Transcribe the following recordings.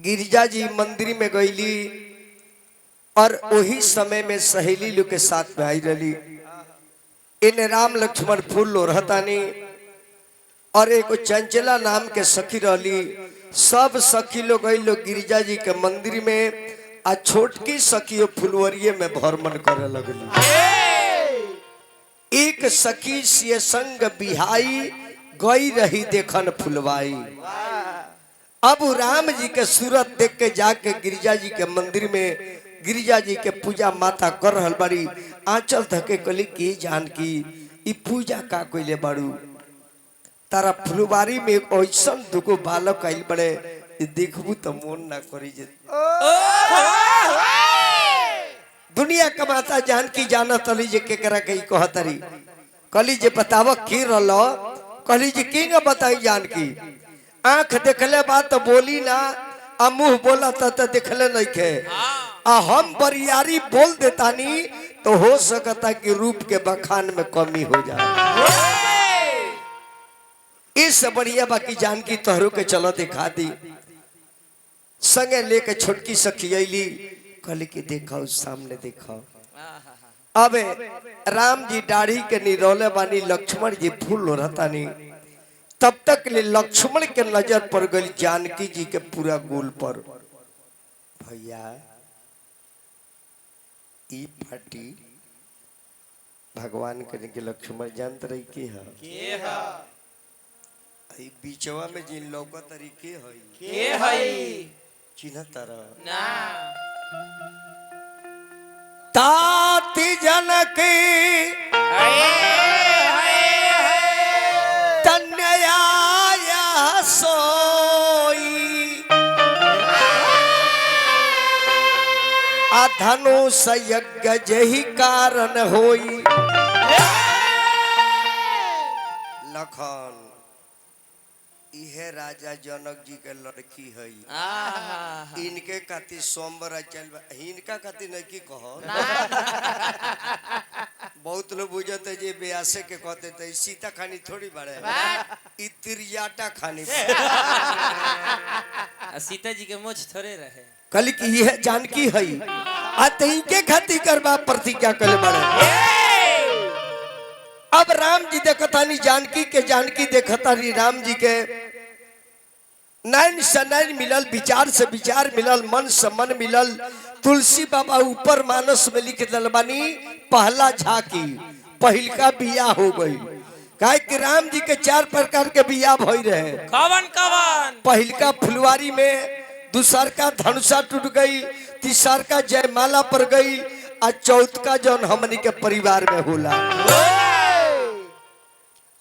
गिरिजा जी मंदिर में गईली और वही समय में सहेली लोग के साथ में आई रही। इन राम लक्ष्मण फूल लो रहतानी और एक चंचला नाम के सखी रही। सब सखी लोग गई लोग गिरिजा जी के मंदिर में आ छोटकी सखी फुलवरिये में भ्रमण करे लगली। एक सखी से संग बिहाई गई रही देखन फुलवाई। अब राम जी के सूरत देख के जाके गिरिजा जी के मंदिर में गिरिजा जी के पूजा माता कर रहल बाड़ी। आंचल धके कली की जानकी ई पूजा का कोइले बाड़ू। तारा फुलवारी में एक ऐसन दुगो बालक आइल बड़े देखबू तो मन ना करी जे। दुनिया का माता जानकी जानत अली जे केकरा के कहतरी कली जे बताव की रहलो। कली जे की न बताई जानकी। आंख देखले बात तो बोली ना आ मुंह बोला तो देखले नहीं खे। आ हम बरियारी बोल देतानी तो हो सकता कि रूप के बखान में कमी हो जाए। इस बढ़िया बाकी जानकी तोहरों के चलो दिखा दी। संगे लेके छोटकी सखी अली कहली कि देखो सामने देखो। अब राम जी दाढ़ी के निरोले बानी लक्ष्मण जी फूल रहतानी। तब तक ले लक्ष्मण के नजर पर गई जानकी जी के पूरा गोल पर। भैया ई फटी भगवान करे के लक्ष्मण जानत रही के है ई बीचवा में जिन लौका तरीके है चिन्ह तारा ना ताती जनकी तन्या सोई धनुष यज्ञ जही कारण होई। लखन इहे राजा जनक जी के लड़की है। इनके खातिर सोमवार चल इनका खातिर नहीं की कहो। बहुत लोग बुझते जे ब्यासे के कहते थे सीता खानी थोड़ी बड़े इत्रियाटा खानी। सीता जी के मुझ थोड़े रहे। कल की यह जानकी है के खातिर करवा प्रतिज्ञा कर बड़े। अब राम जी देखतानी जानकी के जानकी देखतानी राम जी के नैन से नैन मिलल विचार से विचार मिलल मन से मन मिलल। तुलसी बाबा ऊपर मानस में लिख दल बानी पहला झाकी पहिलका बियाह हो गई। काहे कि राम जी के 4 प्रकार के बियाह भई रहे। कवन कवन पहिलका फुलवारी में, दूसर का धनुषा टूट गई, तीसर का जयमाला पर गई और चौथ का जौन हमनी के परिवार में होला।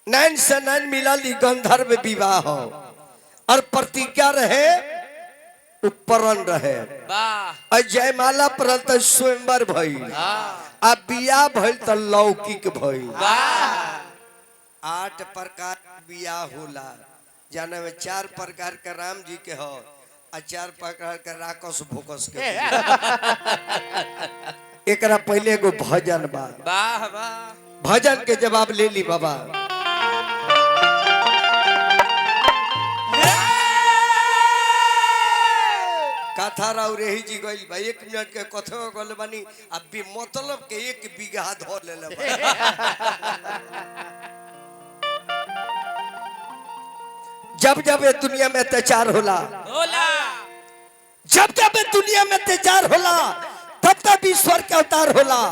नैन से नैन मिलल गंधर्व विवाह हो और प्रतिज्ञा रहे उपरण रहे। और जयमाला पर तो स्वयंवर भइल आ बियाह भइल तो लौकिक भइल। 8 प्रकार बियाह होला जाने में 4 प्रकार के राम जी के हो और 4 प्रकार के राकस भोकस के। एकरा पहले एगो भजन बा। वाह वाह भजन के जवाब ले ली बाबा। कथा राव रही जी गई भाई 1 मिनट के कथो गल बानी अब भी मतलब के 1 बीघा धो ले ले। जब जब ये दुनिया में अत्याचार होला जब जब ये दुनिया में अत्याचार होला तब तब ईश्वर के अवतार होला।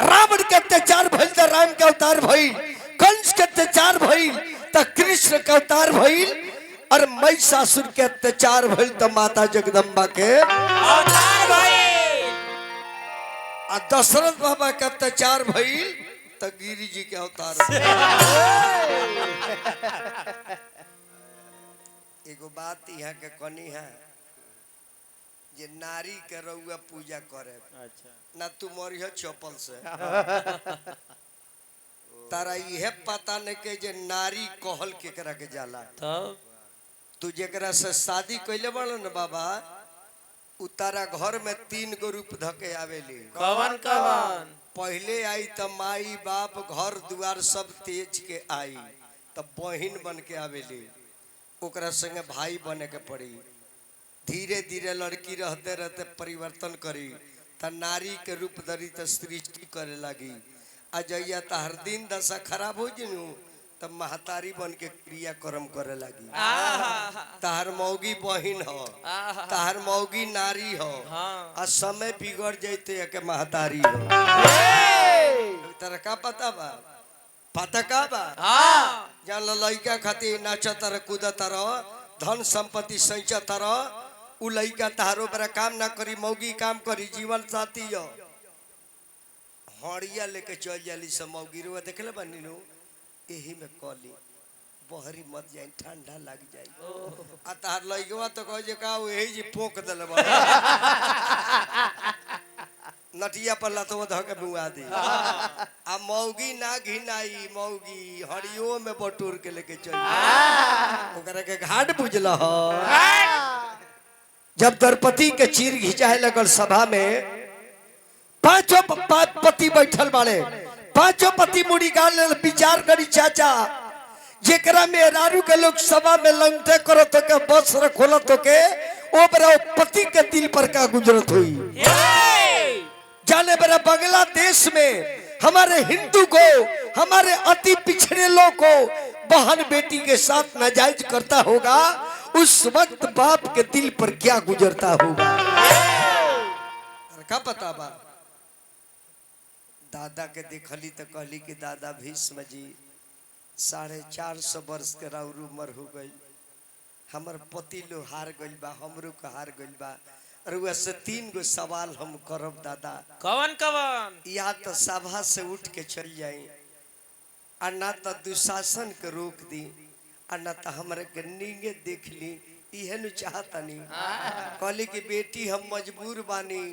रावण के अत्याचार भइल तो राम के अवतार भइल। कंस के अत्याचार भइल तो कृष्ण के अवतार भइल। और महिषासुर के अत्याचार भइल तो माता जगदम्बा के अवतार भइल। और दशरथ बाबा के अत्याचार भइल तो गिरी जी के अवतार। एगो बात यहाँ के कनी है जे नारी के रउआ पूजा करे। अच्छा ना तू मरिह चप्पल से। तारा यह पता नहीं के जे नारी कहल केकरा के जाला। तब तू जेकरा से शादी कैले बड़ो न बाबा उ तारा घर में 3 गो रूप धके आवेली। कवन कवन पहले आई तो माई बाप घर दुआर सब तेज के आई तब बहिन बन के आवेली। ओकरा संगे भाई बने के पड़ी। धीरे धीरे लड़की रहते रहते परिवर्तन करी त नारी के रूप धरी त सृष्टि करे लगी। अजैया तहर दिन दशा खराब हो जिनू तब महतारी बन के क्रियाक्रम करे लगी। तहर मौगी बहिन हो, तहर मौगी नारी हो, आ समय बिगड़ जाते के महतारी हो। तेरा का पता बा? पता का बा? जान लइका खातिर नाचत रह कूदत रह धन संपत्ति सैचत रह उ लइका तहारो बड़ा काम ना करी मौगी काम करी जीवन साथी हो। हड़िया लेके चल जाली सब मौगी रुआ देखले बनी नु यही में कली बहरी मत जाए ठंडा लग जाए। आ तार लइकवा तो कह जे का यही जी पोक देले बा नटिया पर लतो ध के बुआ दी। आ मौगी ना घिनाई मौगी हड़ियो में बटोर के लेके चल ओकरा के घाट बुझल हो। जब द्रौपदी के चीर घिंचाए लगल सभा में पांचों पति बैठल बाड़े पांचों पति मुड़ी गाल विचार करी चाचा जेकरा में रारू के लोग सभा में लंगटे करो तो के बस खोलो तो के ओबरा पति के दिल पर का गुजरत हुई। जाने बरा बांग्लादेश में हमारे हिंदू को हमारे अति पिछड़े लोग को बहन बेटी के साथ नाजायज करता होगा उस वक्त बाप के दिल पर क्या गुजरता होगा। क्या पता बा? दादा के देखली तो कहली कि दादा भीष्म जी 450 वर्ष के राउरू उम्र हो गई हमर पति लो हार गइल बा हमरो के हार गइल बा। रुआ से 3 गो सवाल हम करब दादा। कवन कवन? या तो सभा से उठ के चल जाई आ ना तो दुशासन के रोक दी आ ना तो हमारे के नींगे देख ली इहे नु चाहतनी। कहली कि बेटी हम मजबूर बानी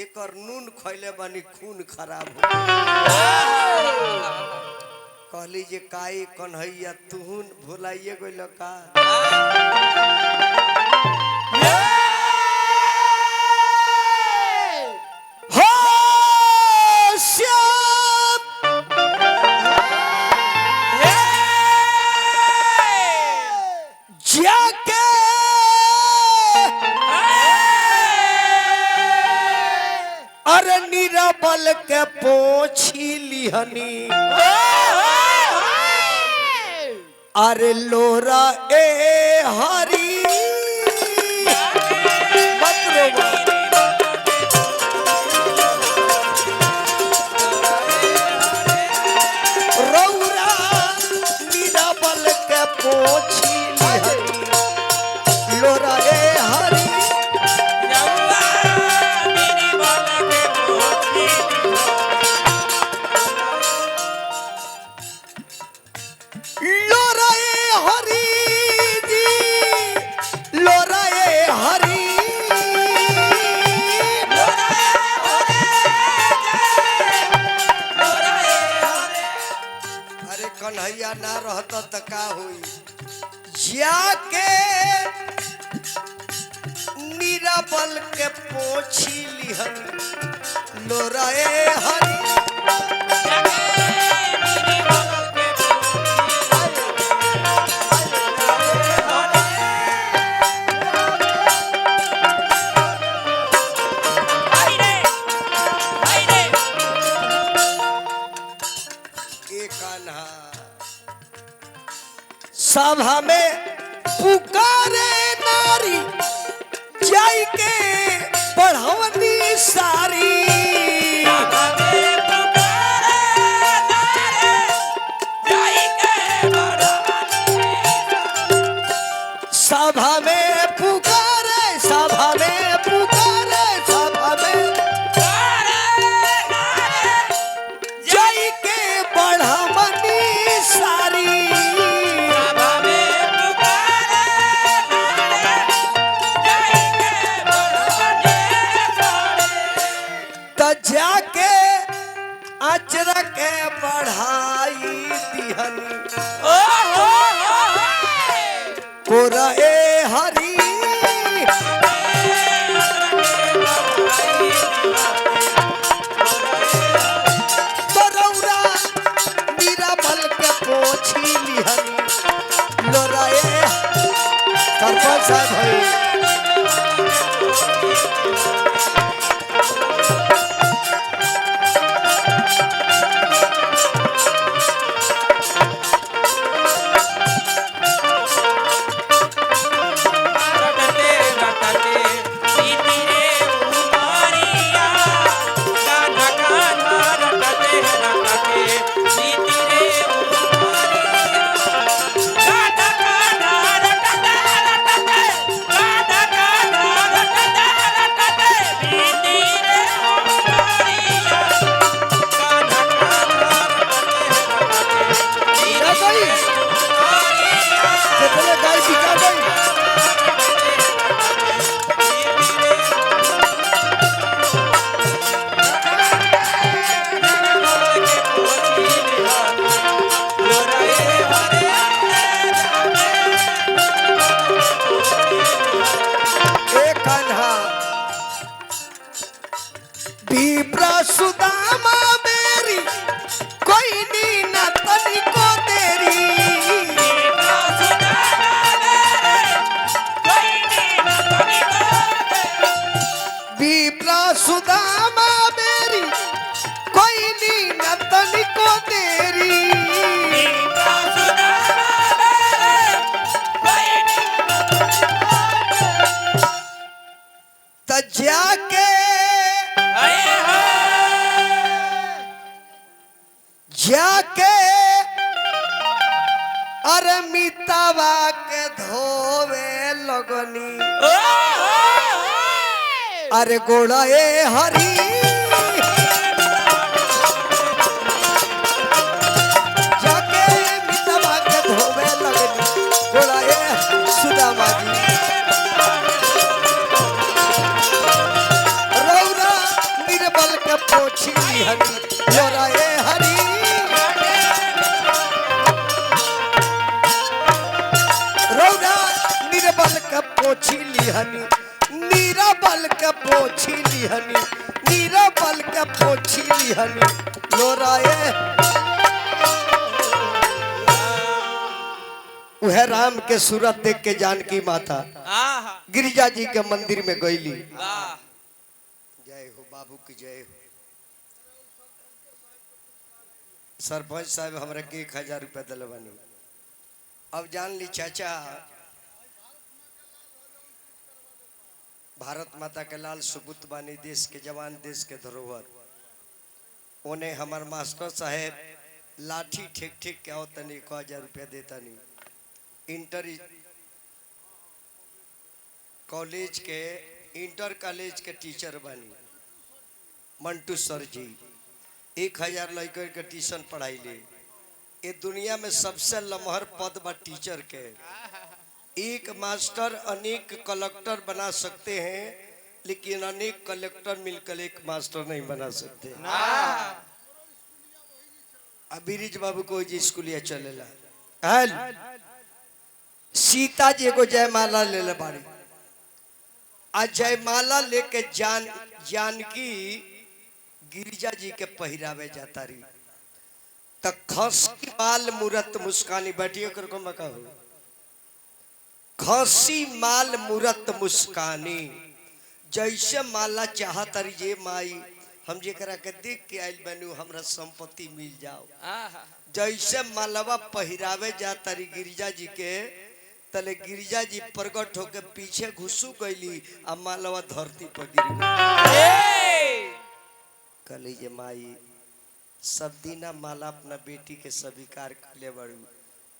एक और नून खैले बानी खून खराब हो। कहली जे काई कन्हैया तुहुन भुलाइए गइल का? बल के पोछी लिहनी अरे लोरा ए हरी रौरा नीरा बल के पोछी लिहनी लोरा ए हरी कन्हैया ना रहता तो का हुई। जाके नीरा बल के पोछी लिहन लोरा ए हरी सभा में पुकारे नारी जाई के पढ़वनी सारी सभा में पुकारे सभा में पुकारे सभा में जाई के पढ़वनी सारी जाके अचरा के बढ़ाई दिहन कोरा ए हरी तो रौरा नीरा बल के पोछी लिहन लोरा ए सरपंच साहब विप्र सुदामा बेरी कोई नी न तनिको तेरी विप्र सुदामा बेरी कोई नी न तनिको तेरी त जाके जाके अरे मितावा के धोवे लगनी अरे गोड़ा ए हरी जाके मितावा के धोवे लगनी गोड़ा ए सुदामा जी रौरा निर्बल के पोछी हरी गोड़ा ए हरी निर्बल के पोछी लिहनी नीरबल के पोछी लिहनी नीरबल के पोछी लिहनी लोराए वह राम के सूरत देख के जानकी माता गिरिजा जी के मंदिर में गईली। जय हो बाबू की जय हो। सरपंच साहब हमरा के 1000 रुपया दिल बनी। अब जान ली चाचा भारत माता के लाल सुपुत बानी देश के जवान देश के धरोहर उन्हें हमार मास्टर साहेब लाठी ठेक ठेक के तनी 1000 रुपया देता नहीं। इंटर कॉलेज के टीचर बानी मंटू सर जी 1000 लड़कर के ट्यूशन पढ़ाई ले। ये दुनिया में सबसे लमहर पद बा टीचर के। एक मास्टर अनेक कलेक्टर बना सकते हैं लेकिन अनेक कलेक्टर मिलकर एक मास्टर नहीं बना सकते। अभिरीज बाबू को जी स्कूलिया चलेला हल सीता जी को जयमाला ले ले बाड़ी आ जयमाला लेके जानकी गिरिजा जी के पहिरावे जाता रही त खसी माल मूरत मुस्कानी बैठिए कर को मका हो खसी माल मूरत मुस्कानी जैसे माला चाहत रही जे माई हम जेकरा के देख के आइल बनू हमरा संपत्ति मिल जाओ। जैसे मालवा पहिरावे जाता रही गिरिजा जी के तले गिरिजा जी प्रकट होके पीछे घुसू गईली आ मालवा धरती पर गिर गई। कली जे माई सब दिना माला अपना बेटी के स्वीकार कर ले बड़ू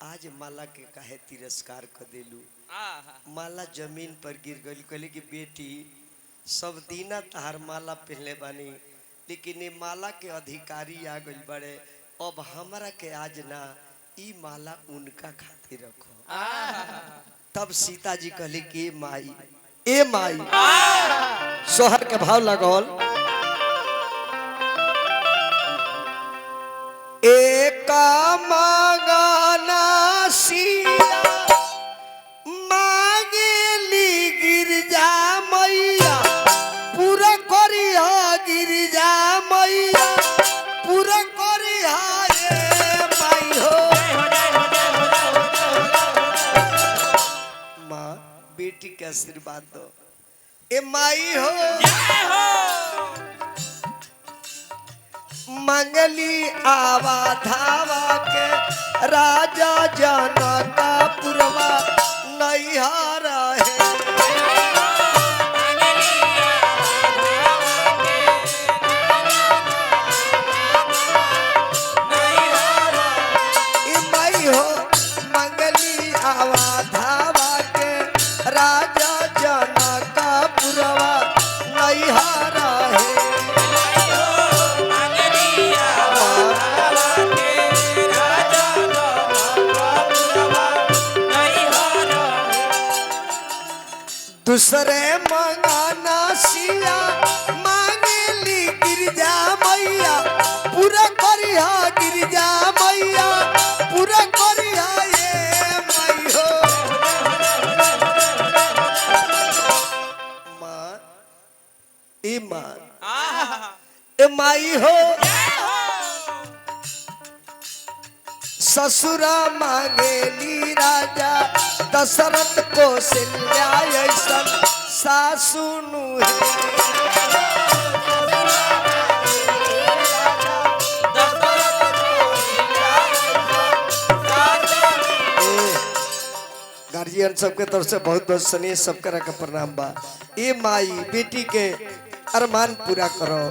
आज माला के काहे तिरस्कार कर देलू। माला जमीन पर गिर गई। कहली कि बेटी सब दिना तहार माला पहले बानी लेकिन ये माला के अधिकारी आ गई बड़े अब हमरा के आज ना ई माला उनका खातिर रखो। तब सीता जी कहली कि ए माई सोहर के भाव लगौल एक मांगना सिया मांगेली गिरजा मैया पूरा करिया गिरजा मैया पूरा करिया रे माई हो। माँ बेटी के आशीर्वाद दो ए माई हो। मंगली आवा धावा के राजा जनका पुरवा नैहारा है। माई हो मंगली आवा धावा के राजा जनका पुरवा नैहारा है। दूसरे मंगाना सिया मांगेली गिरजा मैया पूरा करिया गिरजा मैया पूरा करिया ये माई हो। माँ ए माई हो ससुरा मांगेली राजा दशरथ कौशल्या ऐसा सासु गार्जियन सबके तरफ से बहुत बहुत स्नेह सब करा का प्रणाम बा। ए माई बेटी के अरमान पूरा करो।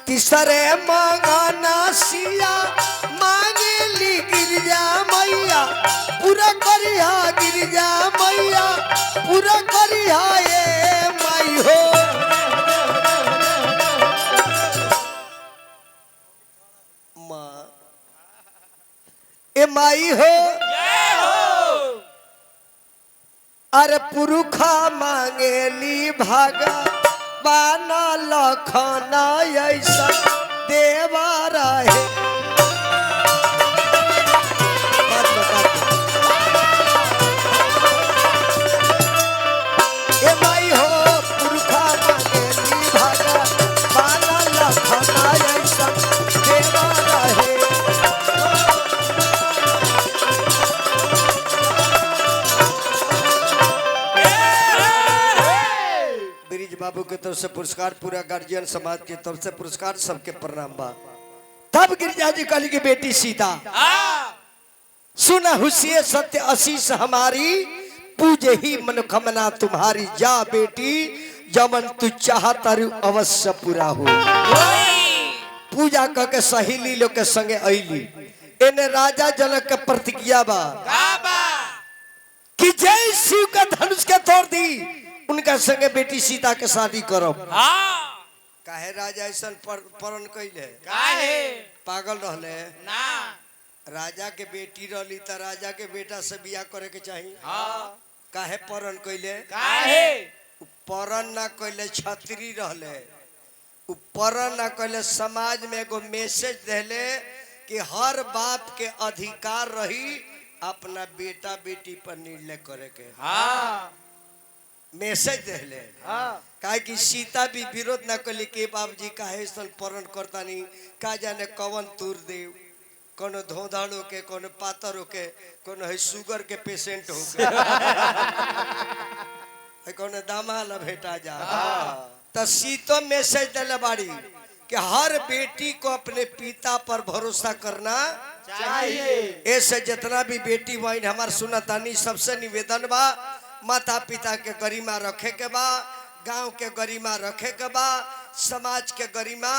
तीसरे मांगना सिया मांगेली गिरजा मैया पूरा करिहा गिरजा मैया पूरा करिहा ए माई हो। माँ ए माई हो अरे पुरुखा मांगेली भागा बाना लखना ऐसा देवा रहे। ए माई हो पुरुखा मांगेली भागा बाना लखना ऐसा देवा रहे। बाबू की तरफ से पुरस्कार पूरा गार्जियन समाज की तरफ से पुरस्कार सबके प्रणाम बा। तब गिरिजा जी काली की बेटी सीता सुना हुसिये सत्य आशीष हमारी पूजे ही मनोकामना तुम्हारी जा बेटी जमन तू चाहता अवश्य पूरा हो। पूजा करके सहेली लोग के संगे अली एने राजा जनक के प्रतिज्ञा बा कि जय शिव का धनुष के तोड़ दी उनका संगे बेटी सीता के शादी करो। काहे राजा ऐसा परण कैले काहे पागल रहले ना राजा के बेटी रहली त राजा के बेटा से बियाह करे के चाहिए। काहे परण कैले काहे परण ना कैले छतरी रहले परण ना कैले समाज में एगो मैसेज देले कि हर बाप के अधिकार रही अपना बेटा बेटी पर निर्णय करे के। मैसेज देले काहे कि सीता भी विरोध ना कली के बाबूजी काहे सन परण करता नहीं का जाने कवन तूर देव कोनो धोधाड़ो के कोनो पातर के कोनो है शुगर के पेशेंट हो के है कोनो दामाला भेटा जा तो सीतो मैसेज देले बाड़ी कि हर बेटी को अपने पिता पर भरोसा करना चाहिए। ऐसे जितना भी बेटी बहन हमार सुनतानी सबसे निवेदन बा माता पिता के गरिमा रखे के बा गांव के गरिमा रखे के बा समाज के गरिमा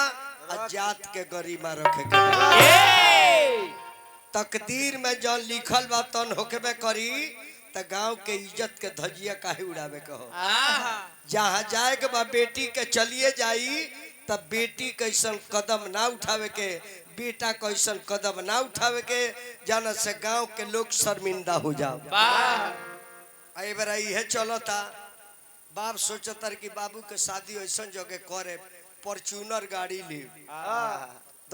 जात के गरिमा रखे के बा। तकदीर में जौन लिखल बा तन होकेबे करी त गांव के इज्जत के धजिया काहे उड़ावे के हो। जहाँ जाए के बा बेटी के चलिए जाई तब बेटी कैसन कदम ना उठावे के बेटा कैसन कदम ना उठावे के जाना से गांव के लोग शर्मिंदा हो जाओ। आई बार यह चलता बाप सोचता कि बाबू के शादी ऐसा जगह करे फॉर्च्यूनर गाड़ी ली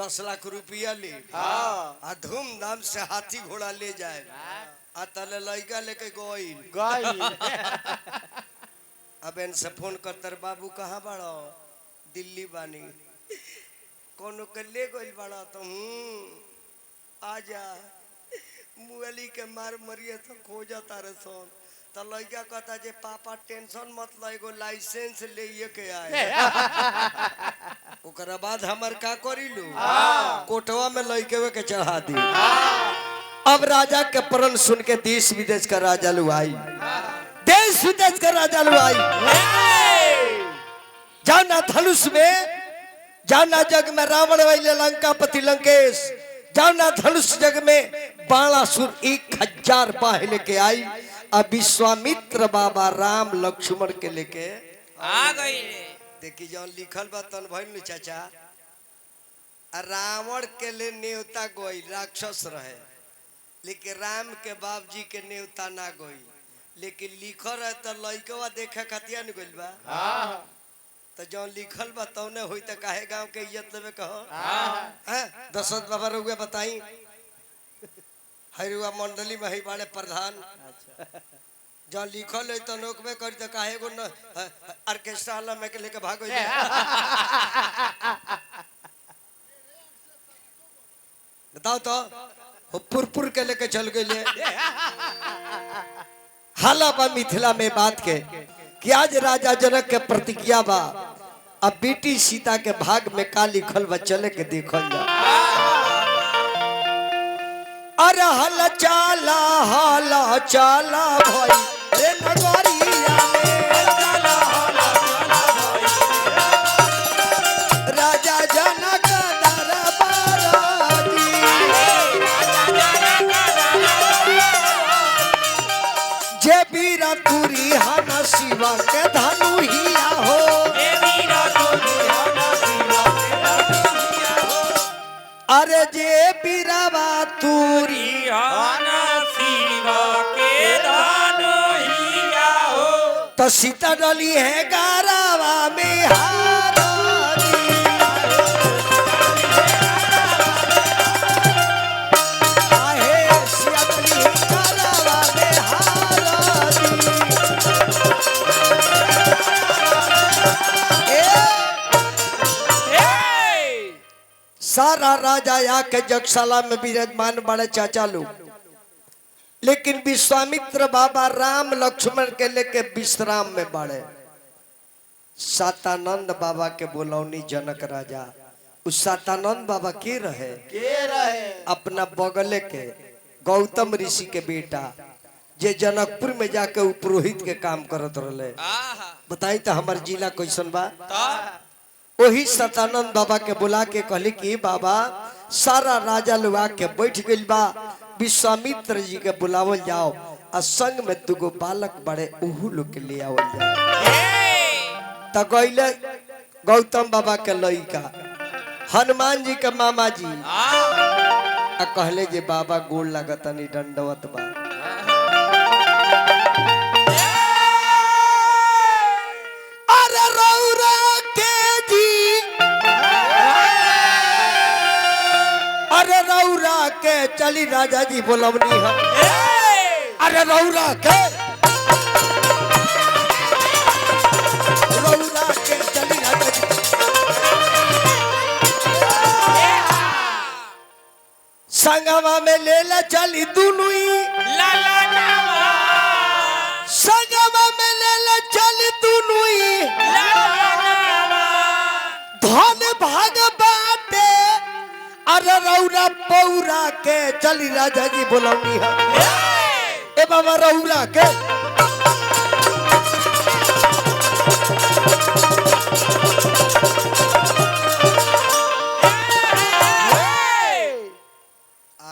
10 लाख रुपया ली आ धूमधाम से हाथी घोड़ा ले जाए आ तले लड़का लेके गई अब इनसे फोन करतर बाबू कहाँ बड़ा दिल्ली बानी कोनो के ले गई बड़ा तो आजा मुअली के मार मरिए तो खोजा तारे सोन तो लड़का कहता जे पापा टेंशन मत लो एगो लाइसेंस ले के आए ओकरा बाद हमर का करी लू कोटवा में लड़के के चढ़ा दी। अब राजा के प्रण सुन के देश विदेश का राजा लुआई देश विदेश का राजा लुआई जाना धनुष में जाना जग में रावण वैले लंकापति लंकेश जाना धनुष जग में बाणासुर 1000 बाह लेके आई। अब विश्वामित्र बाबा राम लक्ष्मण के लेके आ गई देखी जौन लिखल बा तन भइल चाचा रावण के ले नेवता गई राक्षस रहे लेकिन राम के बाप जी के नेवता ना गई लेकिन लिखल रहे तो लइकवा देखे खातिया न गइल बा तो जौन लिखल बा तौने होई त काहे गांव के इज्जत लेवे कहो हैं दशरथ बाबा रुआ बताई हरुआ मंडली में ही बाड़े प्रधान जौन लिखल है तो नोकबे करी तो काहे गो न ऑर्केस्ट्रा में के लेके भागो बताओ तो वो पुरपुर के लेके चल गए हाला बा मिथिला में बात के कि आज राजा जनक के प्रतिज्ञा बा अब बेटी सीता के भाग में का लिखल बा चले के देखल जा। अरे हल चाला भाई रे नगरिया राजा जनक दरबार जे बीरा तुरी हन शिवा के धनु हिया हो अरे जे बीरावा तुरी तो सीता डली है गारावा में सारा राजा आके जगशाला में विराजमान बड़े चाचा लोग, लेकिन विश्वामित्र बाबा राम लक्ष्मण के लेके विश्राम में बड़े। सातानंद बाबा के बोलौनी जनक राजा, उस सातानंद बाबा के रहे अपना बगले के गौतम ऋषि के बेटा जे जनकपुर में जाके उ पुरोहित के काम करत रहे। बताई तो हमार जिला कैसन बा। वही सतानंद बाबा के बुला के कहले कि बाबा सारा राजा लोग आके बैठ गइल बा, विश्वामित्र जी के बुलावल जाओ और संग में दुगो बालक बड़े उहू लोग के ले आवल जाओ। तो गइले गौतम बाबा के लइका हनुमान जी के मामा जी आ कहले जे बाबा गोड़ लागतनी दंडवत बा। अरे रौरा के जी अरे रौरा के चली राजा जी बोलवनी हम। अरे रौरा के चली राजा जी संगमा में ले ला चली दुनुई संगमा में ले ला चली दुनुई धन भाग बाटे। अरे रौरा पौरा के चली राजा जी बोलौनी है। ए बाबा रौरा के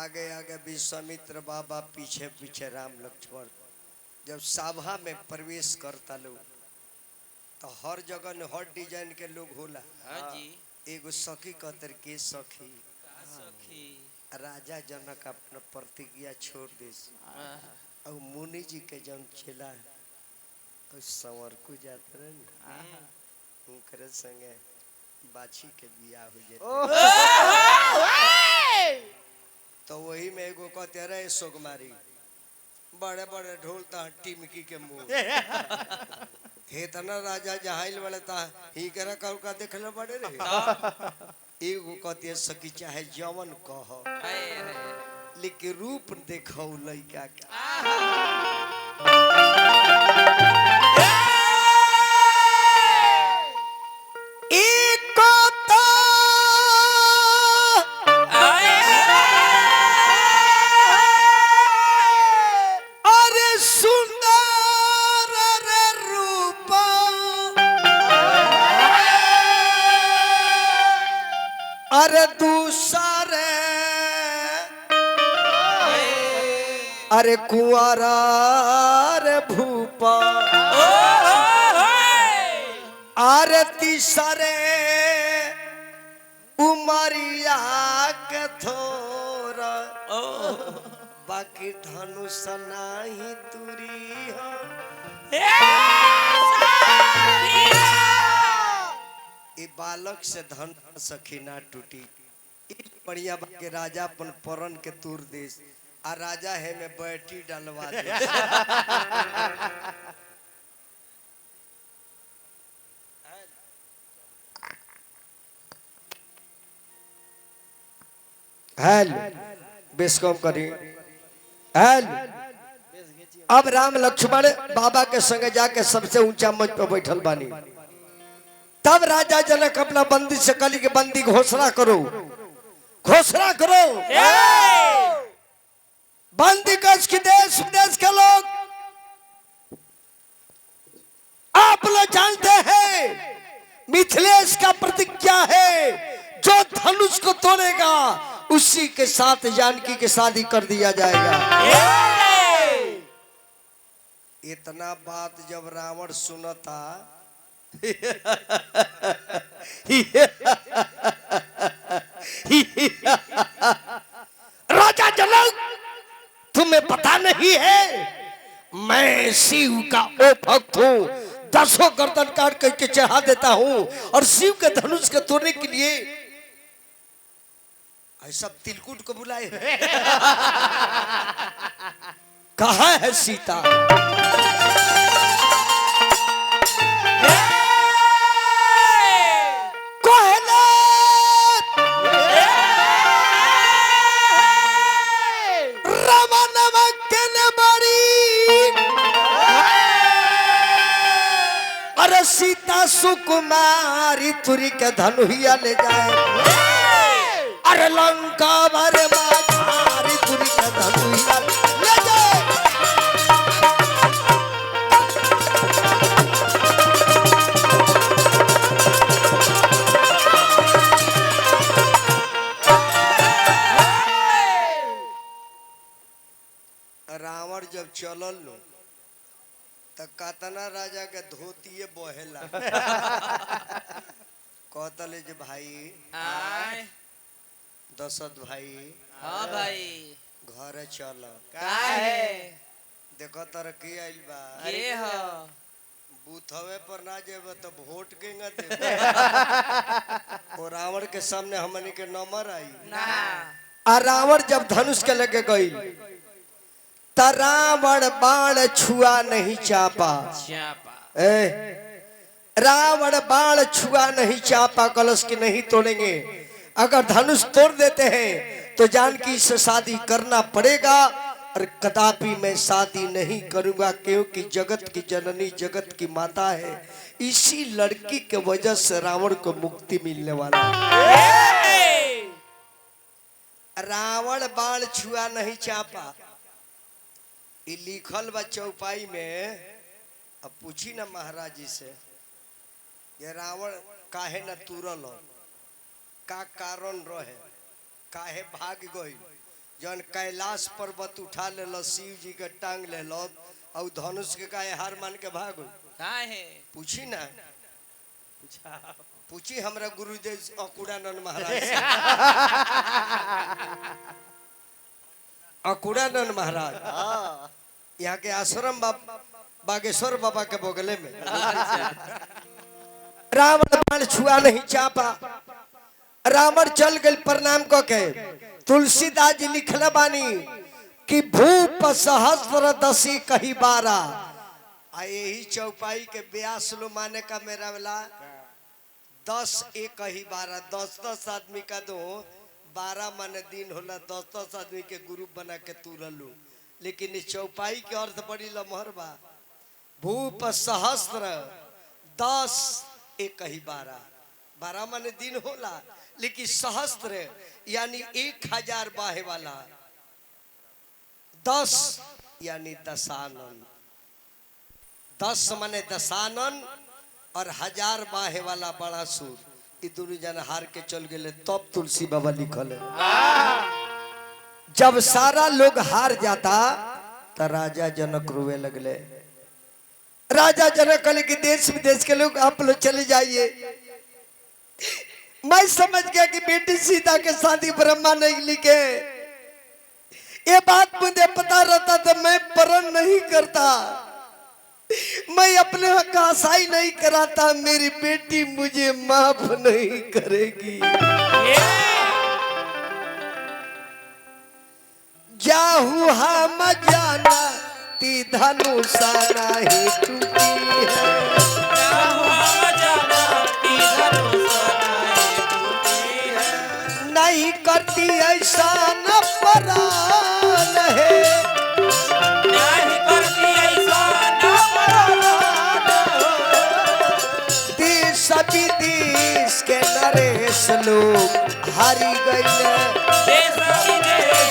आगे आगे विश्वामित्र बाबा पीछे पीछे राम लक्ष्मण जब सभा में प्रवेश करता लोग तो हर जगह न हर डिजाइन के लोग होला। एगो सखी कहतर के सखी राजा जनक अपना प्रतिज्ञा छोड़ दे और मुनि जी के जन चला और संवर को जाते रहे उनकर संगे बाछी के बियाह हो जाते। तो वही में एगो कहते रहे सोगमारी बड़े बड़े ढोल ता टिमकी के मुंह हे तना राजा जहाइल वाले ता ही करा का देखले बड़े रे एगो कहते सकी चाहे जवन कह लेकिन रूप देखौ लइका के। अरे दूसरे अरे कुंवारा रे भूपा अरे तीसरे उमरिया के थोरा बाकी धनुष नाही तुरी ये बालक से धन सखी ना टूटी बढ़िया के राजा अपन परन के तूर देश आ राजा है में बैठी डलवा दे। हेल बेस कम करी हेल। अब राम लक्ष्मण बाबा के संग जाके सबसे ऊंचा मंच पर बैठल बानी। तब राजा जनक अपना बंदी से कली के बंदी घोषणा करो, घोषणा करो। बंदी कस की देश विदेश के लोग आप लोग जानते हैं मिथिलेश का प्रतिज्ञा है, जो धनुष को तोड़ेगा उसी के साथ जानकी की शादी कर दिया जाएगा। इतना बात जब रावण सुनता राजा जनक तुम्हें पता नहीं है मैं शिव का ओ भक्त हूं, 10 गर्दन काट करके चढ़ा देता हूं और शिव के धनुष के तोड़ने के लिए ऐसा तिलकुट को बुलाए। कहाँ है सीता? अरे सीता सुकुमारी तुरी के धनुहिया ले जाए। अरे लंका भरे मारी तुरी के धनुहिया ले जाए। रावण जब चलल लो तो कतना राजा के धोतिए बहेला। कहतले जे भाई दशरथ भाई, हाँ भाई घर चल काहे देखो तरक्की आइल बा। ये हो बूथवे पर ना जेब तो वोट के न देब। और रावण के सामने हमनी के नंबर आई ना। आ रावण जब धनुष के लगे गई त रावण बाण छुआ नहीं चापा। रावण बाण छुआ नहीं चापा, कलश की नहीं तोड़ेंगे। अगर धनुष तोड़ देते हैं तो जानकी से शादी करना पड़ेगा और कदापि मैं शादी नहीं करूंगा, क्योंकि जगत की जननी जगत की माता है। इसी लड़की के वजह से रावण को मुक्ति मिलने वाला है। रावण बाण छुआ नहीं चापा ये लिखल बा चौपाई में। अब पूछी ना महाराज जी से ये रावण काहे न तुरल, का कारण रहे, काहे भाग गई। जन कैलाश पर्वत उठा ले शिव जी के टांग ले और धनुष के काहे हार मान के भाग काहे? पूछी ना, पूछी हमरा गुरुदेव अकुड़ानंद महाराज से। अकुड़ानंद महाराज यहाँ के आश्रम बागेश्वर बाबा के बगले में। रावण बाण छुआ नहीं चापा, रावण चल गए प्रणाम को के। तुलसीदास जी लिखले बानी कि भूप सहस्र दसी कही 12। यही चौपाई के 82 लो माने का मेरा वाला 10 एक कही 12, 10-10 आदमी का दो 12 माने दिन होला, 10-10 आदमी के ग्रुप बना के तुरलू। लेकिन इस चौपाई के अर्थ बड़ी लमहर बा। भूप सहस्र 10 एक कही 12, 12 माने दिन होला, लेकिन सहस्त्र यानी 1000 बाहे वाला, 10 यानी दशानन, 10 माने दशानन और 1000 बाहे वाला बड़ा सूर। ये दोनों जन हार के चल गए। तब तुलसी बाबा लिखल है जब सारा लोग हार जाता तो राजा जनक रोवे लगले। राजा जनक कहले कि देश विदेश के लोग आप लोग चले जाइए। मैं समझ गया कि बेटी सीता के शादी ब्रह्मा नहीं लिखे। ये बात मुझे पता रहता तो मैं प्रण नहीं करता, मैं अपने हक आशाई नहीं कराता। मेरी बेटी मुझे माफ नहीं करेगी। जाहू हम जाना ती धनुषा नहीं टूटी है। नहीं करती करती ऐसा न परान है, नहीं करती ऐसा ना देश विदेश के नरेश लोग हारी गई देश विदेश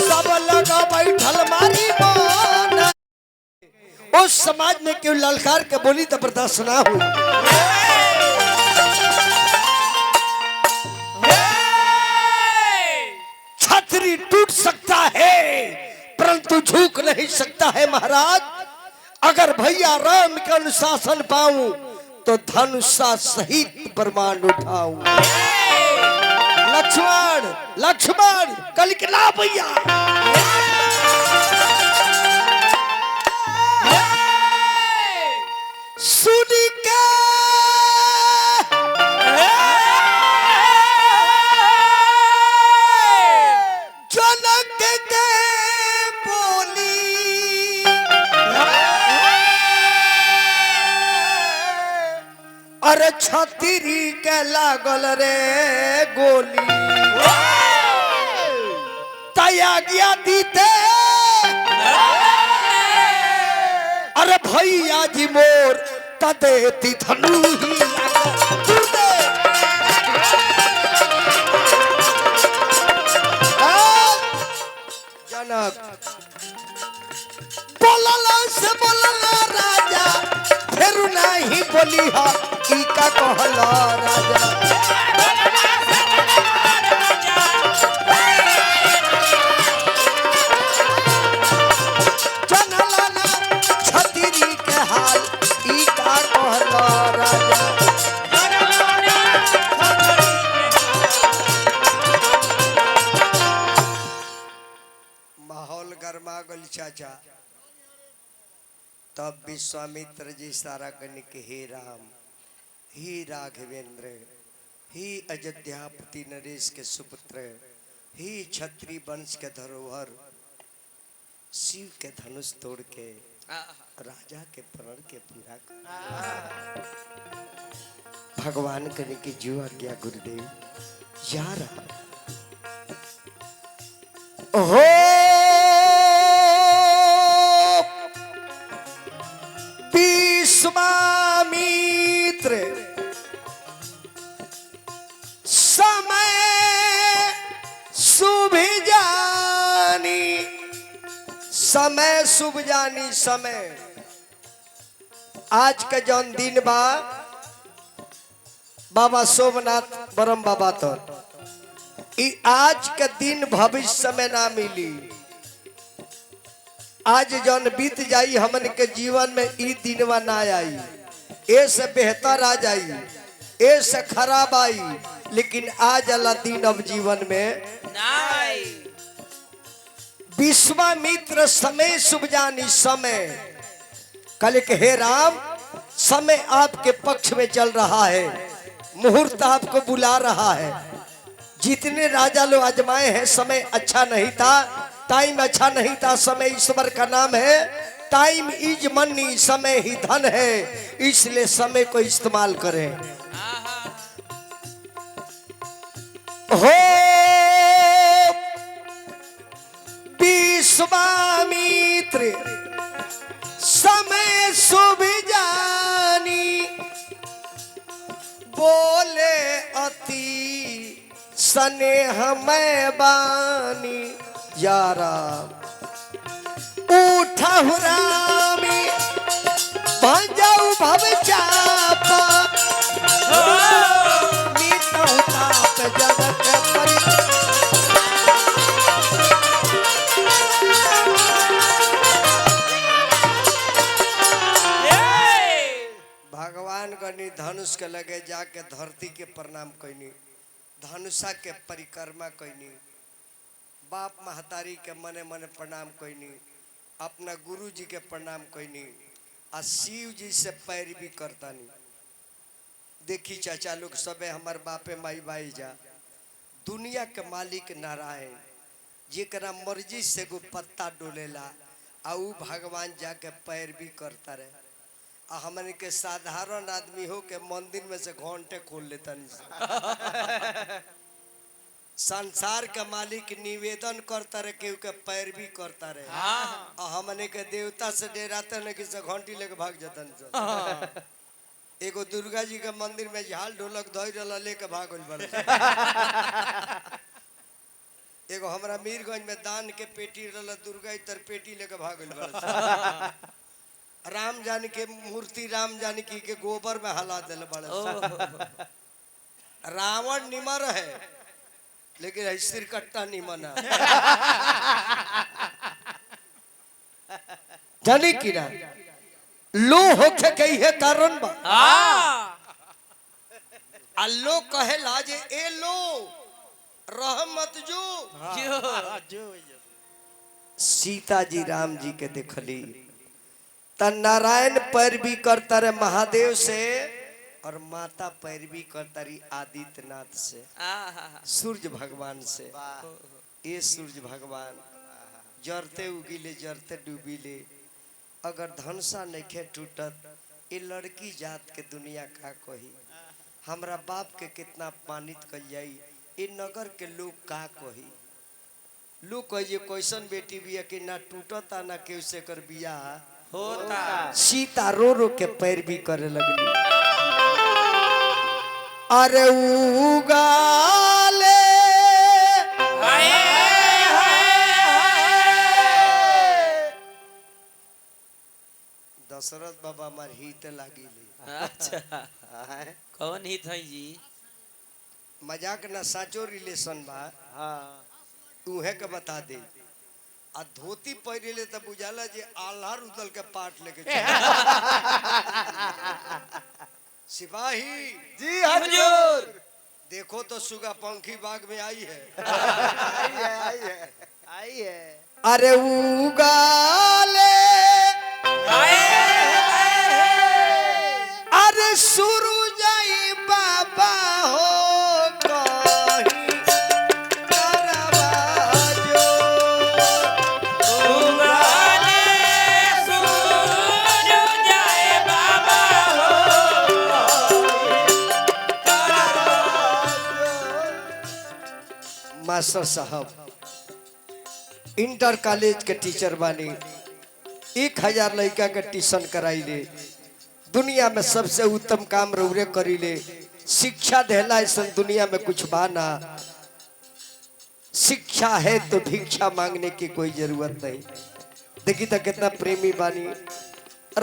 सब लोग बैठल मारी मान। उस समाज में क्यों ललकार के बोली तो बर्दाश्त ना हुई। छतरी टूट सकता है परंतु झुक नहीं सकता है महाराज। अगर भैया राम के अनुशासन पाऊं तो धनुषा सहित प्रमाण उठाऊं। लक्ष्मण लक्ष्मण कल के ना भैया। सुन के जनक के बोली अरे छतरी के लागल रे गोली तया गया दीते अरे भैया जी मोर तदेती धनु ही जनक बोलला से बोलला राजा फिर नहीं बोली हा ई का कहला राजा। जनला ना छतरी के हाल ई का कहला राजा। माहौल गर्मा गल चाचा। तब विश्वामित्र जी सारा करने के हे राम ही राघवेंद्र ही अयोध्यापति नरेश के सुपुत्र ही क्षत्रिय वंश के धरोहर शिव के धनुष तोड़ के राजा के प्रण के पूरा कर। भगवान करने की जो आज्ञा गुरुदेव जा रहा हो। विश्वामित्र समय शुभ जानी समय शुभ जानी समय आज का जौन दिन बा बाबा सोमनाथ बरम बाबा तो आज के दिन भविष्य में ना मिली। आज जौन बीत जाई हमन के जीवन में ई दिनवा ना आई। ए से बेहतर आ जाई ए से खराब आई लेकिन आज अला दिन अब जीवन में नहीं। विश्वामित्र समय शुभ जानी समय कल के हे राम समय आपके पक्ष में चल रहा है। मुहूर्त आपको बुला रहा है। जितने राजा लोग आजमाए हैं समय अच्छा नहीं था, टाइम अच्छा नहीं था। समय ईश्वर का नाम है। टाइम इज मनी समय ही धन है इसलिए समय को इस्तेमाल करें। हो विश्वामित्र समय शुभ जानी बोले अति स्नेह मैं बानी यारा उठा रामी भंजाऊ भव चापा मीठा ताप जगत परि भगवान गनी धनुष के लगे जाके धरती के प्रणाम कैनी। धनुषा के परिक्रमा कैनी। बाप महतारी के मने मने प्रणाम कैनी। अपना गुरु जी के प्रणाम कैनी। आ शिव जी से पैरवी करतानी। देखी चाचा लोग सबे हमार बापे माई बाई जा दुनिया के मालिक नारायण जेकरा मर्जी से गो पत्ता डोलेला आ ऊ भगवान जाके पैरवी करता रहे। आ हमन के साधारण आदमी हो के मंदिर में से घंटे खोल लेता संसार के मालिक निवेदन करता रहे केहू के पैरवी करता रहे और हमने के देवता से डराते न कि से घंटी लेके भाग जातन एगो दुर्गा जी के मंदिर में झाल ढोलक धोई रहल लेके भागल बड़ एगो हमरा मीरगंज में दान के पेटी रहल दुर्गा इतर पेटी लेके भागल बड़ राम जानकी मूर्ति राम जानकी के गोबर में हला दिल बड़ रावण निमर है लेकिन है सिरकट्टा निमन है जानी कि ना लो होके कही है कारण बा अल्लो कहेला जे ए लो रहमत जो सीता जी राम जी के देखली त नारायण पैरवी करता रे महादेव से और माता पैरवी करता रही आदित्यनाथ से सूर्य भगवान से ये सूर्य भगवान जरते उगिले जरते डूबिले अगर धनसा नहीं टूटत ये लड़की जात के दुनिया का कही हमरा बाप के कितना अपमानित कल जाई ये नगर के लोग का कही लोग कहिए कैसन बेटी बिया कि ना टूटता ना केहू से कर बिया होता सीता रो रो के पैरवी करे लगली अरे उगाले दशरथ बाबा मार हित लागी अच्छा कौन ही था जी मजाक ना साचो रिलेशन बा उहे के बता दे आ धोती पहिरे तो बुझाला जे आल्हार उदल के पाट लेके सिपाही जी हजूर देखो तो सुगा पंखी बाग में आई है आई है अरे उगाले अरे शुरू जाई बाबा हो कहीं करवाजो उगाले सूरज जाए बाबा मास्टर साहब इंटर कॉलेज के टीचर बानी 1000 लड़का के ट्यूशन कराई ले दुनिया में सबसे उत्तम काम रौरे करी ले शिक्षा देला ऐसा दुनिया में कुछ बाना शिक्षा है तो भिक्षा मांगने की कोई जरूरत नहीं देखी तो कितना प्रेमी बानी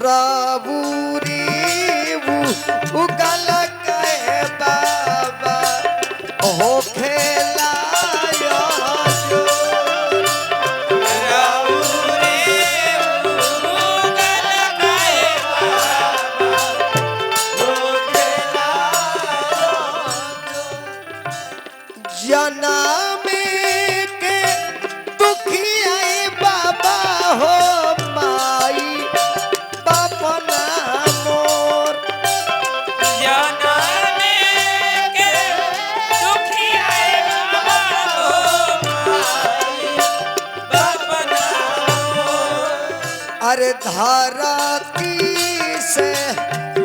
राबूरी उगल के बाबा हो खेला जनम के दुखिया बाबा हो माई बापना मोर जनमे के दुखी आए बाबा हो बापना अरे धरती से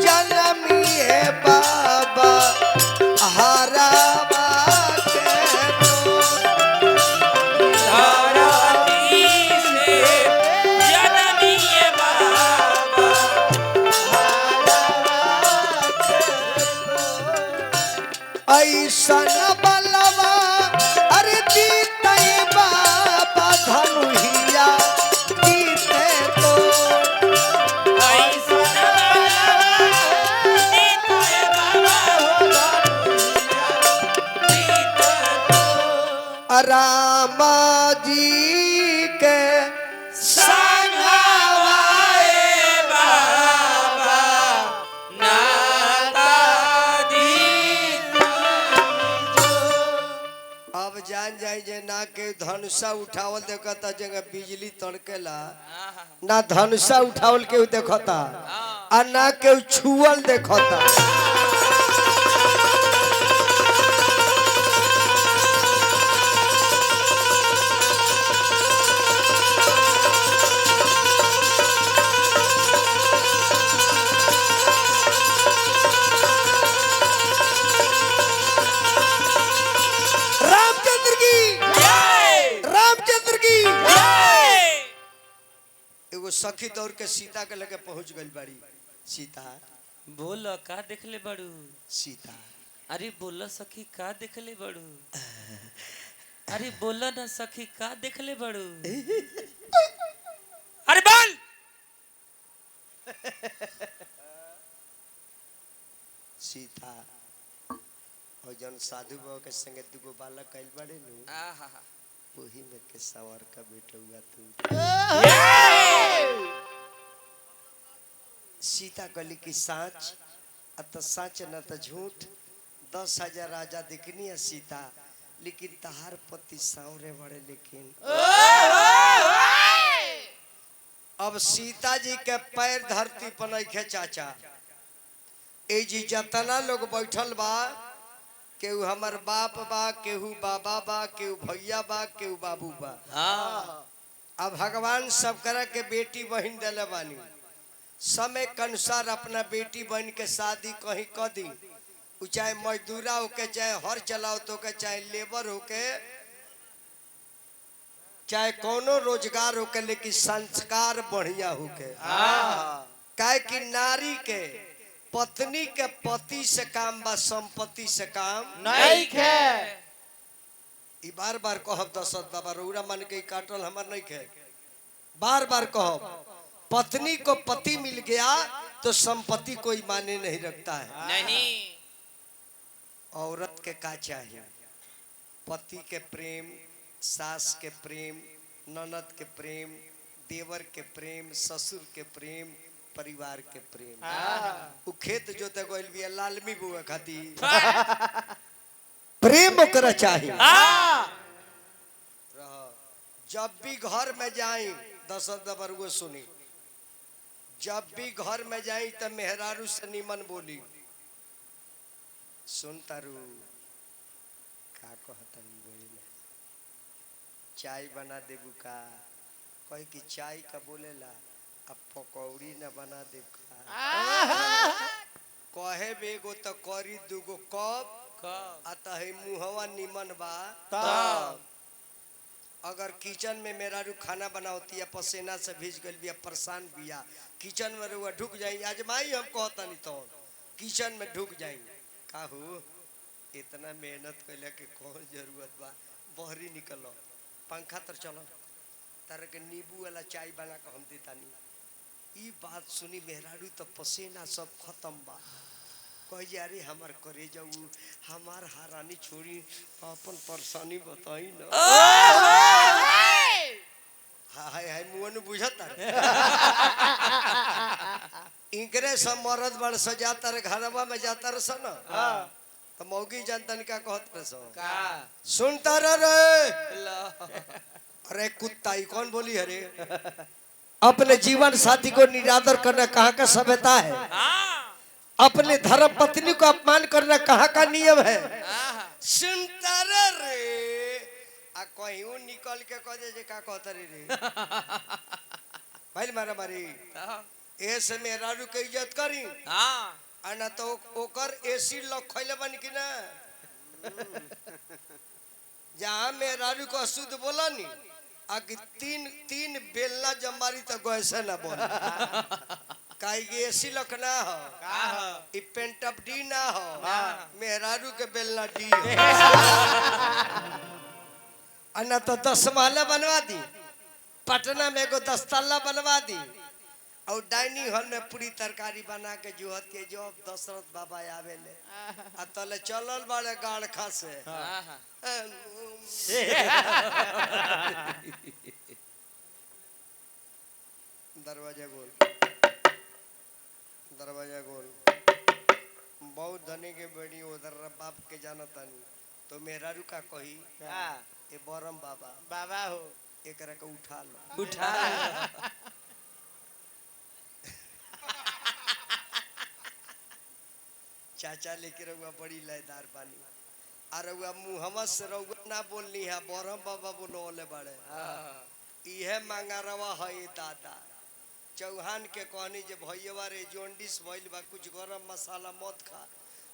जन्मिए बाबा हरावा के धरती से जनमिए बाबा ऐसन बलवा अरे दीते बाबा धनुहिया दीते तो ऐसन जीते बाबा हो राम जी के संगवाए बाबा नाता अब जान जाई जे ना के धनुषा उठावल देखता जगह बिजली तड़केला ना धनुषा उठावल के देखता आ ना के छुअल देखता सखी दौड़ के सीता के लगे पहुंच गई बाड़ी। सीता बोल का देखले बड़ू? सीता अरे बोल सखी का देखले बड़ू? अरे बोल ना सखी का देखले बड़ू? अरे बोल। सीता और जन साधु बाबा के संगे दुगो बालक कैल बड़े नु वही में के सवार का बेटा हुआ तू। सीता कहली कि साच अत सच न त झूठ 10,000 राजा देखनी है सीता लेकिन तहार पति सावरे बड़े लेकिन। अब सीता जी के पैर धरती पर नहीं चाचा ए जी जतना लोग बैठल बा केहू हमर बाप बा केहू बाबा बा केहू भैया बा केहू बाबू बा। अब भगवान सब करा के बेटी बहन दिले बानी समय के अनुसार अपना बेटी बहन के शादी कहीं क दी चाहे मजदूरा होके चाहे हर चलाओ तो के चाहे लेबर होके चाहे कोनो रोजगार होके लेकिन संस्कार बढ़िया होके। काहे कि नारी के पत्नी के पति से काम बा संपत्ति से काम नहीं खे। ई बार बार कहब दशरथ बाबा रौरा मन के काटल हमर नहीं खे बार बार कहब पत्नी को पति मिल गया तो संपत्ति कोई माने नहीं रखता है। नहीं औरत के का चाहिए पति के प्रेम सास के प्रेम ननद के प्रेम देवर के प्रेम ससुर के प्रेम परिवार के प्रेम। उ खेत जोते गोइल बिया लालमी बुआ खातिर प्रेम ओकरा चाहिए। जब भी घर में जाई दशरथ बरुआ सुनी जब भी घर में जाई तो मेहरारू से निमन बोली सुन तारू का कहतनी बोली ना चाय बना देबू का कहे कि चाय का बोलेला अब पकौड़ी न बना दे कहे बेगो तो करी दुगो कप अतः मुहवा निमन बा तब अगर किचन में मेरा रू खाना बनाती है पसीना से भीज गल बिया परेशान बिया किचन में रुआ ढुक जाई आजमाई हम कहता नहीं तो किचन में ढुक जाई काहू इतना मेहनत कैले के कौन जरूरत बा बहरी निकलो पंखा तर चलो तार के नींबू वाला चाय बना के हम देता नहीं। ई बात सुनी मेहरारू तो पसीना सब खत्म बा कह अरे हमार करे जाऊ हमार हारानी छोड़ी अपन परेशानी बताई ना। हाय हाय मुअन बुझता इनकरे सब मरद बड़ सजाता रे घरवा में जाता रे सन तो मौगी जनतन का कहत रे सो का सुनता रे अरे कुत्ता ही कौन बोली अरे अपने जीवन साथी को निरादर करना कहाँ का सभ्यता है अपने धर्म पत्नी को अपमान करना कहाँ का नियम है। सुनता रे आ कहीं निकल के कह दे का कहता रे भाई मारा मारी ऐसे मेहरारू के इज्जत करी ना तो ओकर एसी लॉक खैले बन कि ना जहाँ मेहरारू को अशुद्ध बोला नी आगे तीन बेलना जमारी तो गैसे ना बोल काहे एसी लॉक ना हो ई पेंटअप डी ना हो मेहरारू के बेलना डी ना तो 10 महला बनवा दी पटना में एगो 10 तल्ला बनवा दी और डाइनिंग हॉल में पूरी तरकारी बना के जोहत के जब दशरथ बाबा आवेले आ तले चलल बड़े गाड़खा से दरवाजा गोल बहुत धनी के बेड़ी उधर बाप के जानता नहीं तो मेहरारू का कही ए बरम बाबा बाबा हो एकरा के उठा लो चाचा लेके रहुआ बड़ी लयदार बानी आ रहुआ मुहम्मद से रहुआ ना बोलनी है बरम बाबा बोले बड़े इहे मांगा रवा है दादा चौहान के कहनी जे भैया रे जोंडिस भइल बा कुछ गरम मसाला मत खा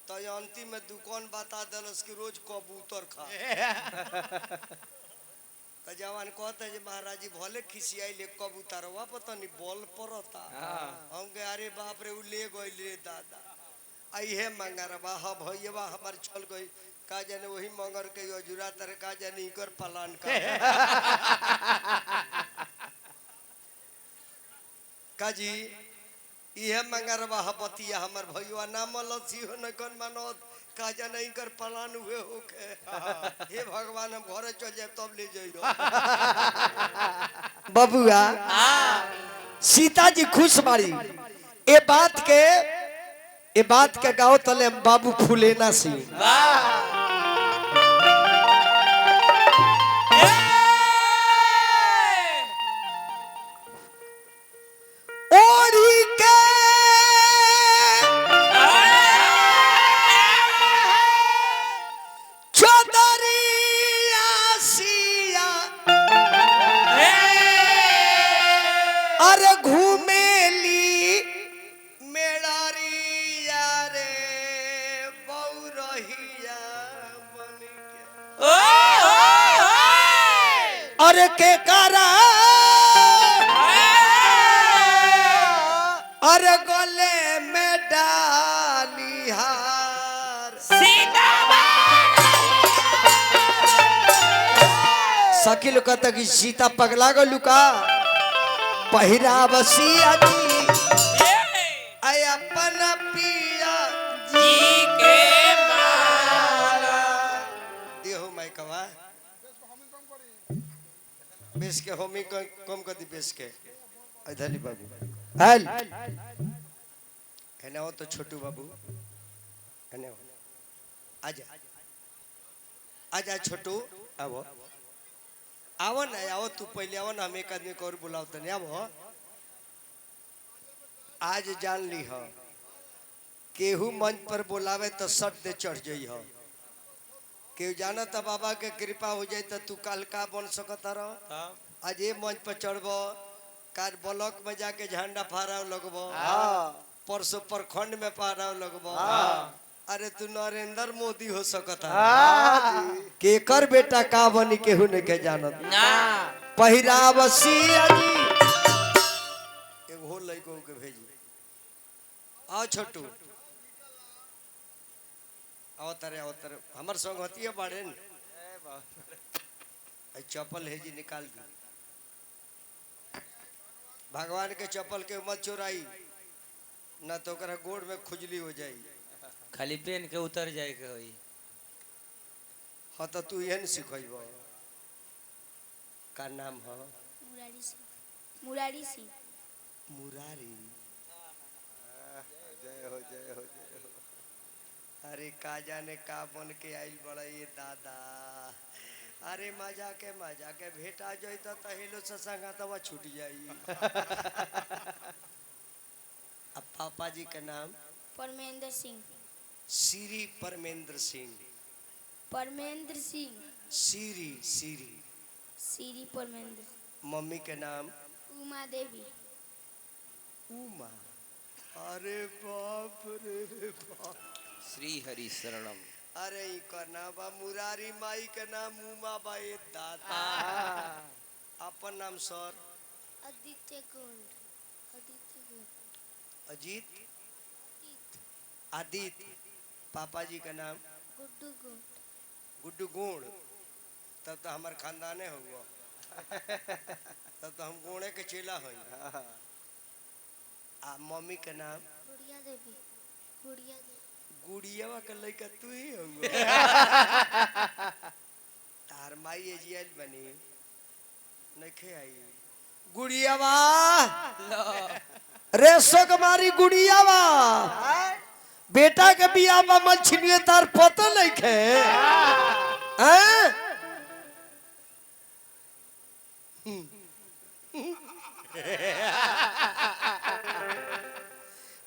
तो अंतिम में दुकान बता दलस कि रोज कबूतर खा तो जवान कहते जे महाराज जी भले खिसियाई ले कबूतरवा पता नहीं बॉल परता हम के अरे बाप रे उ ले गइल रे दादा आई है मंगरवा ह भैया हमार चल गई का जाने वही मंगर के अजुरा तर का जाने इकर पलान का का जी इहे मंगरवा ह बतिया हमार भैया नाम लसी हो न कौन मानत का जाने इकर पलान हुए होके हे भगवान हम घरे चल जाए तब ले जाइयो बबुआ सीता जी खुश बाड़ी ए बात के गाँव तले बाबू फुलेना सिंह ओढ़ी के चौधरिया सिया अरे घूमेली मेड़ारिया रे बौरहिया बन के अरे के करा अरे गले में डाली हार सखी लोग कहता कि सीता पगला गलू का पहिरा बसिया जी आय अपन पिया जी के माला देहो माय कवा बेस के होमी कम कर दी बेस के इधरली बाबू हल है ना वो तो छोटू बाबू है ना आजा आजा छोटू आवो आवो ना आओ तू पहले आओ ना हम एक आदमी को और बुलाओ तने आवो आज जान ली हो केहू मंच पर बुलावे तो सट दे चढ़ जाई हो केहू जाना तो बाबा के कृपा हो जाए तो तू काल का बन सकता रह आज ये मंच पर चढ़बो काल ब्लॉक में जाके झंडा फहराव लगबो परसों प्रखंड में फहराव लगबो अरे तू नरेंद्र मोदी हो सकता केकर बेटा का बनी केहू ने के जानत ना पहिरावसिया जी एगो लइको के भेजी आओ छोटू आओ तारे हमर संग हतिया बाड़े न चप्पल है जी निकाल दी भगवान के चप्पल के मत चोराई ना तो ओकरा गोड़ में खुजली हो जाई खाली पेन के उतर जाए के होई हाँ तो तू यह सिखब का नाम है मुरारी सिंह मुरारी जय हो अरे का जाने का बन के आइल बड़ा ये दादा अरे मजा के भेटा जाई तो तहिलो से संगतवा छूट जाई अब पापा जी का नाम परमेंद्र सिंह श्री परमेंद्र सिंह श्री परमेंद्र मम्मी के नाम उमा देवी उमा अरे बाप रे बाप श्री हरि शरणम अरे इकर नाम बा मुरारी माई के नाम उमा बाई दादा अपन नाम सर आदित्य गुंड अजीत आदित्य पापा जी का नाम गुड्डू गुण तब तो हमारे खानदाने हुआ तब तो हम गुणे के चेला हैं आ मम्मी के नाम गुड़ियावा का लड़का तू ही हुआ तार माई एजियल बनी नखे आई गुड़ियावा रेसो कमारी गुड़ियावा बेटा के बियाह में मन छिनिए तार पता नहीं खे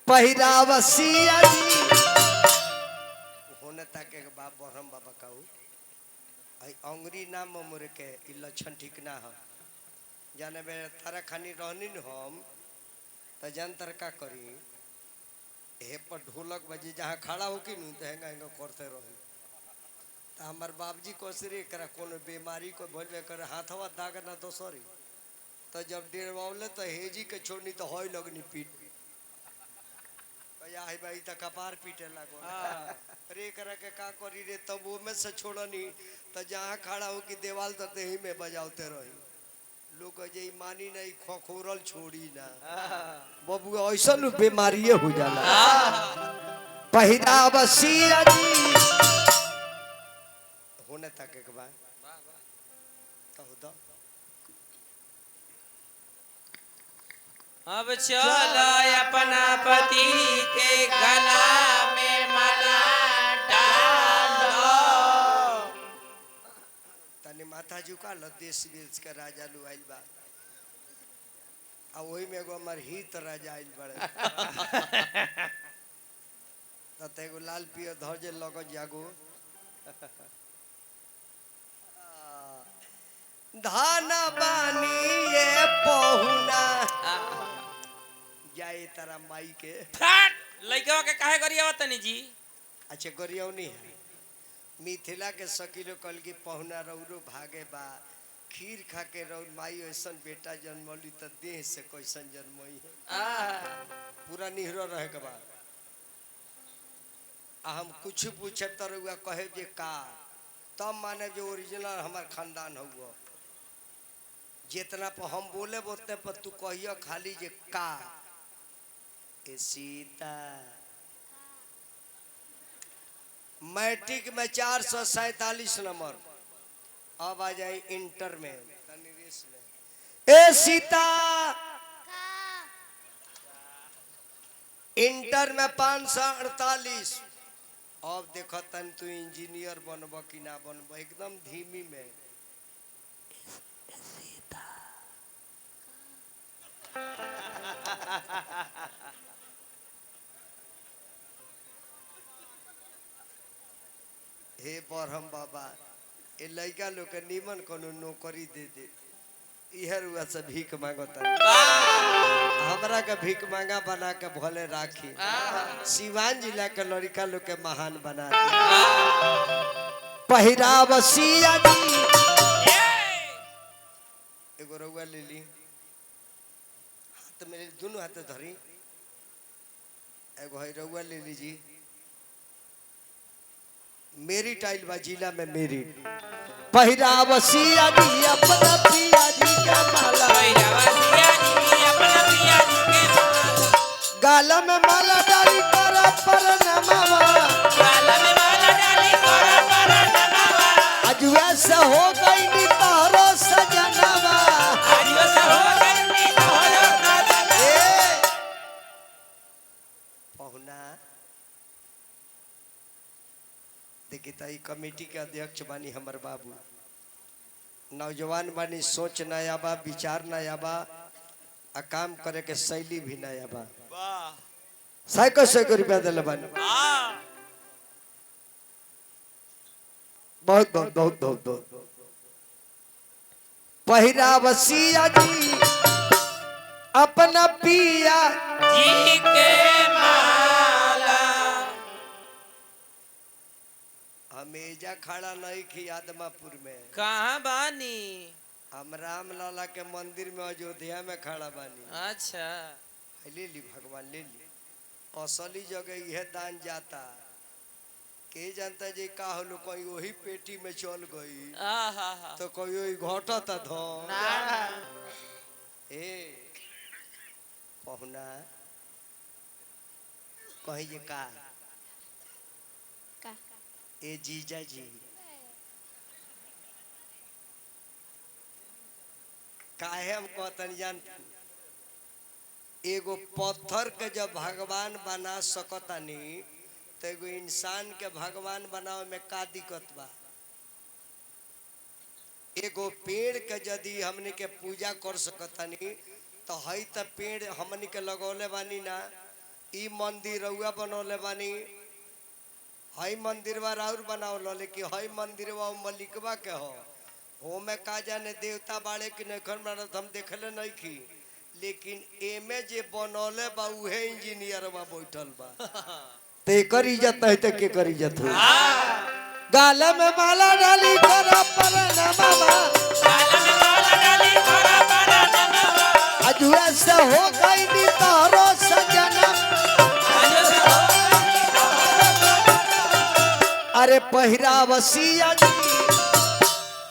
पहिरावसिया जी होने तक के बाप बरहम बाबा कहू आई अंगरी नाम मोर के इ लक्षण ठीक ना हो जाने बे तारा खानी रहनी न हम त जान तर का करी हे पर ढोलक बजी जहाँ खड़ा हो कि नु तो हेंगा हेंगा करते रही त तो हमार बाबूजी कोसरे करा कोनो बीमारी को भोलबे कर हाथवा दाग ना दोसरी तो जब डेरवावले तो हेजी के छोड़नी तो होय लगनी पीट भैया भाई तो कपार पीटे लागो रे करा के का करी रे तब वो में से छोड़नी तो जहाँ खड़ा हो कि देवाल तो ही में बजाते रही लोग जे मानी नहीं खोखोरल छोड़ी ना बबू ऐसा बीमारी हो जाला पहिरा बसिया जी होने तक एक बार कहो दो अब चलो अपना पति के गला में माला डालो। तने माथा झुका ल देश विदेश के राजा लु आइल बा आ वही में एगो हमर हित राजा आइल बड़े तते एगो लाल पियर धरजे लग जागो धान बानी ये पहुना जाए तारा माई के फट लइकवा के काहे गरिया तनी जी। अच्छा गरियौनी है मिथिला के सकीलो कल की पहुना रौरो भागे बा खीर खा के रौ माई ऐसन बेटा जन्मली तो देह से कैसन जन्मई है पूरा निहरो रहे के बाद हम कुछ पूछे तो रउआ कहे जे का तब माने जो ओरिजिनल हमार खानदान हुआ जितना पर हम बोले बोलते पर तू कहियो खाली जे का ए सीता मैट्रिक में 447 नंबर अब आ जाए इंटर में ए सीता इंटर में 548 अब देखो तन तू इंजीनियर बनब कि ना बनब एकदम धीमी में हे बरहम बाबा ए लड़का लोग के नीमन कोनो नौकरी दे दे इहर हुआ से भीख मांगता हमरा के भीख मांगा बना के भले राखी सिवान जिला के लड़का लोग के महान बना दे पहिराव सिया जी एगो रउआ ले ली हाथ मेरे दोनों हाथ धरी एगो है रउआ ले लीजिए मेरी टाइल बा जिला में मेरी पहिराव सिया जी अपना पिया जी का माला गाला में माला डाली कर पर नमावा अजुआ से हो गई नी तोहरो सजनवा पहुना देखी ताई कमेटी के अध्यक्ष बानी हमर बाबू नौजवान बानी सोच नया बा विचार नया बा आ काम करे के शैली भी नया बा साइकिल 100 रुपया दिले बानी बहुत बहुत बहुत बहुत बहुत पहिराव सिया जी अपना पिया जी के माला हमेजा खड़ा नहीं की आदमापुर में कहाँ बानी हम राम लाला के मंदिर में अयोध्या में खड़ा बानी अच्छा ले ली भगवान ले ली असली जगह यह दान जाता के जानता जे का होलो कोई वही पेटी में चल गई तो कोई वही घटता धन ए पहुना कही जे का ए जीजा जी काहे हम कहतन जानते एगो पत्थर के जब भगवान बना सकतानी तो एगो इंसान के भगवान बनावे में का दिक्कत बा एगो पेड़ के यदि हमने के पूजा कर सकतानी तो हई त पेड़ हमने के लगौले बानी ना ई मंदिर रउआ बनौले बानी हई मंदिरवा राउर बनावल लेकिन हई मंदिरवा मलिकवा के हो में का जाने देवता बाड़े कि नखन बनत हम देखले नहीं की लेकिन एमे जे बनौले बा उहे इंजीनियर बा बैठल बा ते कर इज्जत है ते के कर इज्जत हो गाल में माला डाली करा परनमा अजुआ से हो गई नी तोरो सजना अरे पहिरावसिया जी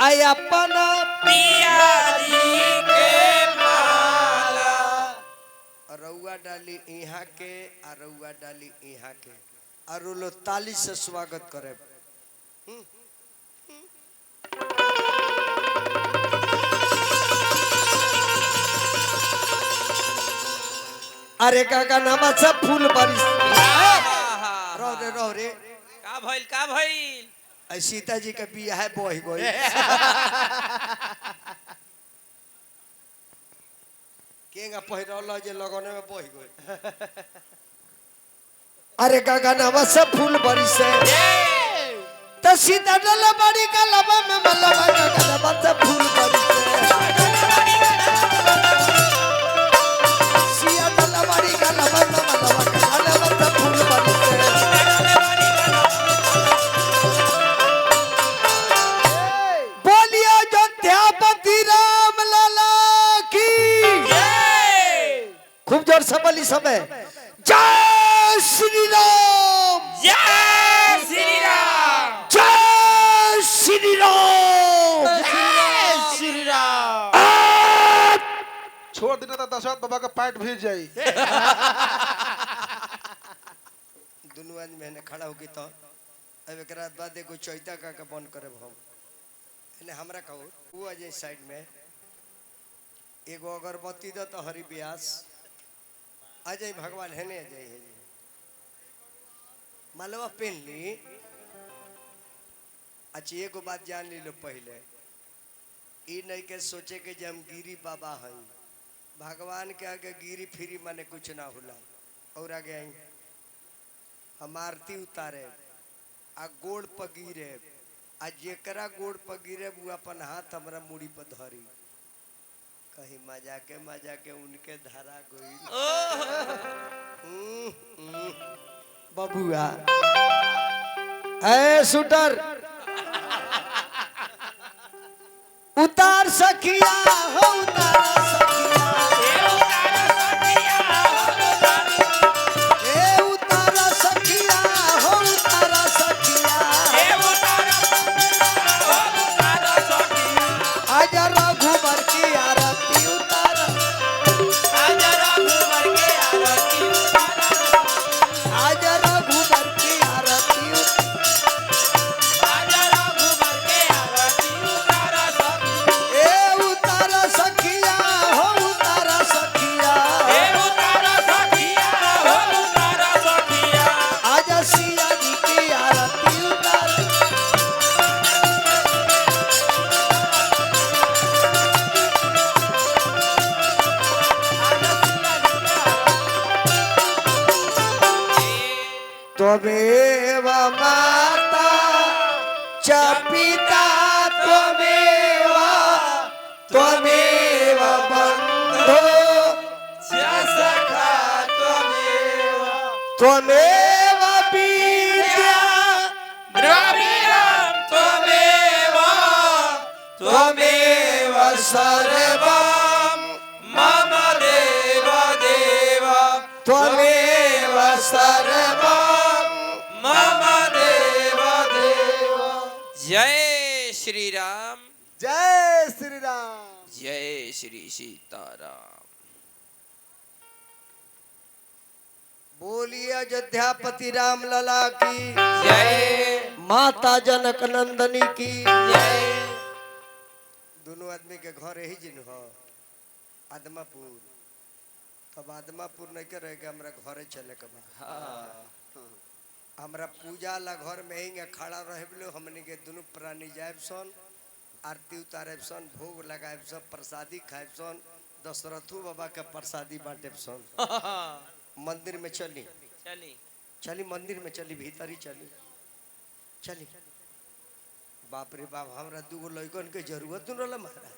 आई अपना पिया जी के माला रउआ डाली यहाँ के आ रउआ डाली यहाँ के और लो ताली से स्वागत करे अरे काका नामा से फूल बारिश रहो रे का भइल आई सीता जी के बियाह है बोही बोही केंगा पहिरल जे लगने में बोही गई अरे काका नामा से फूल बारिश है तो सीता डल बड़ी का लबा में मलबा काका नामा से फूल बारिश सिया डल बड़ी का लबा में मलबा काका नामा से फूल बारिश बोलियो अयोध्यापति राम लाला की खूब जोर से बोली समय जय श्री राम जय श्री राम जय श्री राम जय श्री राम छोड़ देना तो दशरथ बाबा का पैंट भीज जाई दोनों आदमी मैंने खड़ा होगी तो अब एक रात बाद एगो चैता का बंद करे हम एने हमरा कहो वो अजय साइड में एगो अगरबत्ती दो तो हरि व्यास अजय भगवान है ने अजय है मालवा पहन ली अच्छा एगो बात जान ली लो पहले ई नहीं के सोचे के जब हम गिरी बाबा हई भगवान के आगे गिरी फिरी माने कुछ ना होला और आगे आई हम आरती उतारे आ गोड़ पर गिरे आ जेकरा गोड़ पर गिरे वो अपन हाथ हमरा मुड़ी पर धरी कहीं मजा के उनके धरा गई बबुआ ए शूटर उतार सखिया हो उतार सखिया ए उतार सखिया हो उतार सखिया आजा रघुबर की आरती उतार आजा रघुबर की आरती ए उतार सखिया हो उतार सखिया आजा सिया जी की आरती उतार त्वमेव माता च पिता त्वमेव बन्धो त्वमेव विद्या त्वमेव सर्वं मम देव देव त्वमेव सर्वं मम देव देव जय श्री राम जय श्री राम जय श्री सीताराम बोलिए अयोध्यापति राम लला की जय माता जनक नंदनी की जय दोनों आदमी के घर यही जिन हो आदमापुर तब आदमापुर नहीं के रहेगा हमरा घरे चले के बा हमरा पूजा ला घर में ही खड़ा रहे बोलो हमने के दोनों प्राणी जाएब सन आरती उतारेब सन भोग लगाएब सन प्रसादी खाएब सन दशरथू बाबा के प्रसादी बांटेब सन मंदिर में चली चली चली मंदिर में चली भीतर ही चली चली बाप रे बाप हमरा दूगो लड़कन के जरूरत न रहल महाराज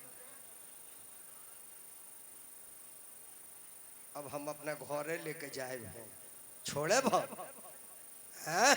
अब हम अपना घरे लेके जाए छोड़े हैं